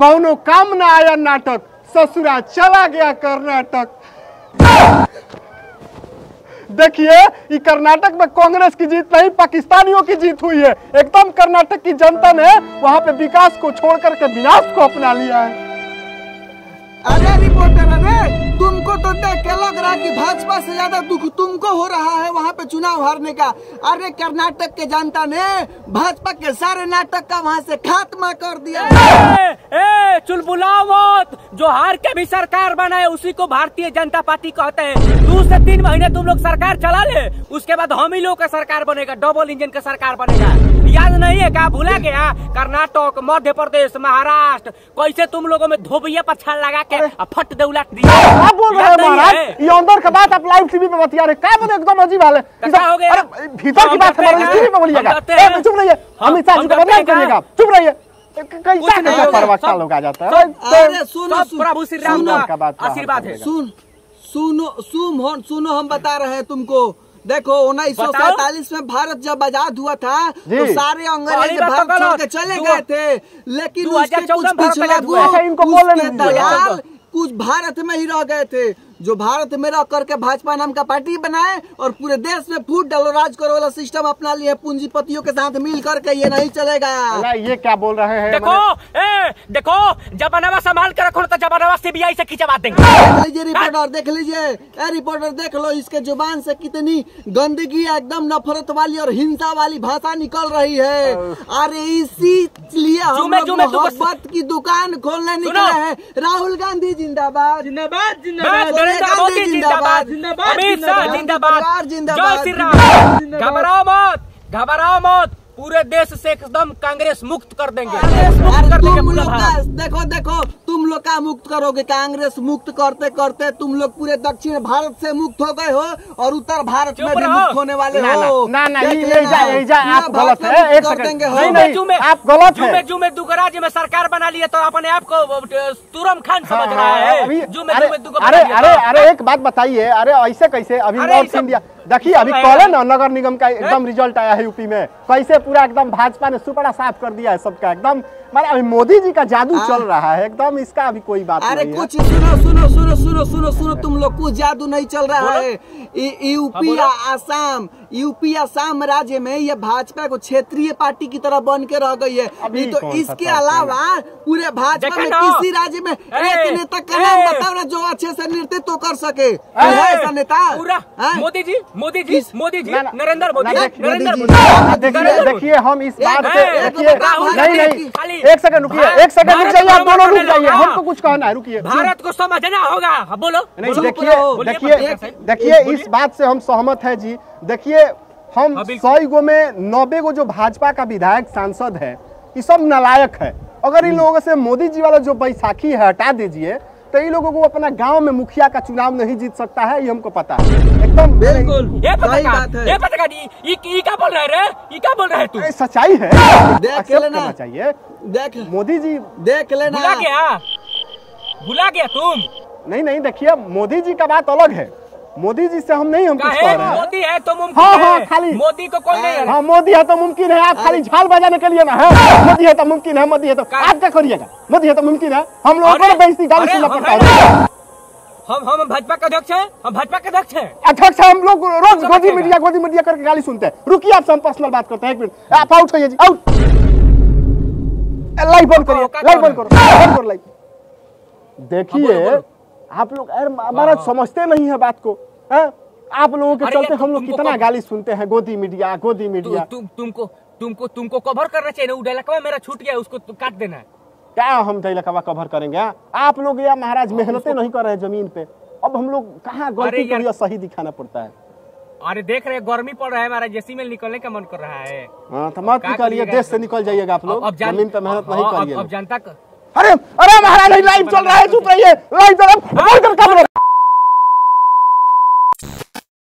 कौनो काम ना आया नाटक, ससुरा चला गया कर्नाटक। देखिए, ये कर्नाटक में कांग्रेस की जीत नहीं, पाकिस्तानियों की जीत हुई है। एकदम कर्नाटक की जनता ने वहां पे विकास को छोड़कर के विनाश को अपना लिया है। अरे रिपोर्टर, अरे तुमको तो देख के लग रहा है कि भाजपा से ज्यादा दुख तुमको हो रहा है वहाँ पे चुनाव हारने का। अरे कर्नाटक के जनता ने भाजपा के सारे नाटक का वहाँ से खात्मा कर दिया। चुलबुलाओ मत, जो हार के भी सरकार बनाए उसी को भारतीय जनता पार्टी कहते हैं। 2 से 3 महीने तुम लोग सरकार चला ले, उसके बाद हम ही लोग का सरकार बनेगा, डबल इंजन का सरकार बनेगा। याद नहीं है क्या? भूला गया? कर्नाटक, मध्य प्रदेश, महाराष्ट्र, कैसे तुम लोगों में धोबिया पर छाल लगा के फट दे उलट दिया। क्या बोल रहे हैं महाराज? ये अंदर का बात आप लाइव टीवी पे बतिया रहे, क्या बोले? एकदम अजीब हाल है। हो गया? भीतर की बात हमारे टीवी पे बोलिएगा। चुप रहिए, अमित शाह जी को बदनाम करिएगा। चुप रहिए। कैसा परवा ख्याल होगा जाता है? अरे सुनो, प्रभु श्री राम का आशीर्वाद है। सुनो, हम बता रहे हैं तुमको। देखो 1947 में भारत जब आजाद हुआ था तो सारे अंग्रेज भारत छोड़ के चले गए थे, लेकिन उसके कुछ पिछले दलाल कुछ भारत में ही रह गए थे, जो भारत में रह करके भाजपा नाम का पार्टी बनाए और पूरे देश में फूट डालो राज करो वाला सिस्टम अपना लिए पूंजीपतियों के साथ मिल करके। ये नहीं चलेगा। ये क्या बोल रहे हैं? देखो जबानवा संभाल कर रखो, तो जबानवा सीबीआई से खिंचवा देंगे। देख लीजिए रिपोर्टर, देख लीजिए। रिपोर्टर देख लो, इसके जुबान से कितनी गंदगी, एकदम नफरत वाली और हिंसा वाली भाषा निकल रही है। अरे इसीलिए हम लोग मोहब्बत की दुकान खोलने निकले हैं। राहुल गांधी जिंदाबाद, जिंदाबाद, जिंदाबाद, मोदी जिंदाबाद, अमित शाह जिंदाबाद, जय श्री राम। घबराओ मत, घबराओ मत, पूरे देश से एकदम कांग्रेस मुक्त कर देंगे। देखो तुम लोग का मुक्त करोगे? कांग्रेस मुक्त करते करते तुम लोग पूरे दक्षिण भारत से मुक्त हो गए हो और उत्तर भारत में भी मुक्त होने वाले हो। ना, आप गलत है। एक सेकंड, नहीं, आप गलत है। जुमे दुगराज में सरकार बना लिए तो अपने आप को तुरम खान समझ रहा है। अरे एक बात बताइए, अरे ऐसे कैसे? अभी नॉर्थ इंडिया देखिए, अभी कल ना नगर निगम का एकदम रिजल्ट आया है यूपी में, कैसे पूरा एकदम भाजपा ने सुपड़ा साफ कर दिया है सबका एकदम। माने अभी मोदी जी का जादू चल रहा है एकदम, इसका अभी कोई बात नहीं है। अरे कुछ सुनो, तुम लोग कुछ जादू नहीं चल रहा है। यूपी आसाम राज्य में ये भाजपा को क्षेत्रीय पार्टी की तरह बन के रह गई है। नहीं तो इसके अलावा पूरे भाजपा में किसी राज्य में एक नेता का नाम बताओ ना जो अच्छे से नेतृत्व कर सके। ऐसा नेता मोदी जी, नरेंद्र मोदी। देखिए हम इस बात से नहीं, एक सेकंड रुकिए, एक सेकंड रुक जाइए, आप दोनों रुक जाइए, हमको कुछ कहना है, रुकिए। भारत को समझना होगा, बोलो। नहीं, देखिए इस बात से हम सहमत है जी। देखिए हम 100 गो में 90 गो जो भाजपा का विधायक सांसद है, ये सब नालायक है। अगर इन लोगों से मोदी जी वाला जो बैसाखी है हटा दीजिए तो इन लोगों को अपना गांव में मुखिया का चुनाव नहीं जीत सकता है, ये हमको पता है एकदम बिल्कुल। ये पता ये क्या बोल रहे रे? ये क्या बोल रहे तू? सच्चाई है, देख लेना चाहिए। देख मोदी जी, देख लेना। भुला गया तुम? नहीं, देखिए मोदी जी का बात अलग है। मोदी जी से हम नहीं, हम कुछ कह रहे हैं। मोदी है तो मुमकिन है। खाली मोदी को कोई नहीं। हाँ, मोदी है तो मुमकिन है। आप खाली झाल बजाने के लिए ना है। मोदी है तो मुमकिन है, मोदी है तो आप क्या करिएगा? मोदी है तो मुमकिन है, हम लोगों को बेइज्जती गाली सुनना पड़ता है। हम भाजपा के अध्यक्ष हैं, हम भाजपा के अध्यक्ष हैं। अध्यक्ष हम लोग रोज गोदी मीडिया करके गाली सुनते हैं। रुकिए, आपसे हम पर्सनल बात करते हैं, एक मिनट। आप आउट होइए जी, आउट। लाइव बंद करिए, लाइव बंद करो, लाइव। देखिए आप लोग हमारा समझते नहीं है बात को। आप लोगों के चलते हम लोग कितना गाली सुनते हैं। गोदी मीडिया। तुमको कवर करना चाहिए ना। डायलॉग मेरा छूट गया, उसको काट देना है। क्या हम डायलॉग कवर करेंगे? आप लोग या महाराज मेहनतें नहीं कर रहे हैं जमीन पे। अब हम लोग कहाँ गलती करिए, सही दिखाना पड़ता है। अरे देख रहे गर्मी पड़ रहा है, हमारा जेसी में निकलने का मन कर रहा है। हाँ तो मत निकलिए, देश से निकल जाइएगा आप लोग। जमीन पे मेहनत नहीं करिए। अब जनता। अरे महाराज लाइव चल रहा है, चुप रहिए। लाइव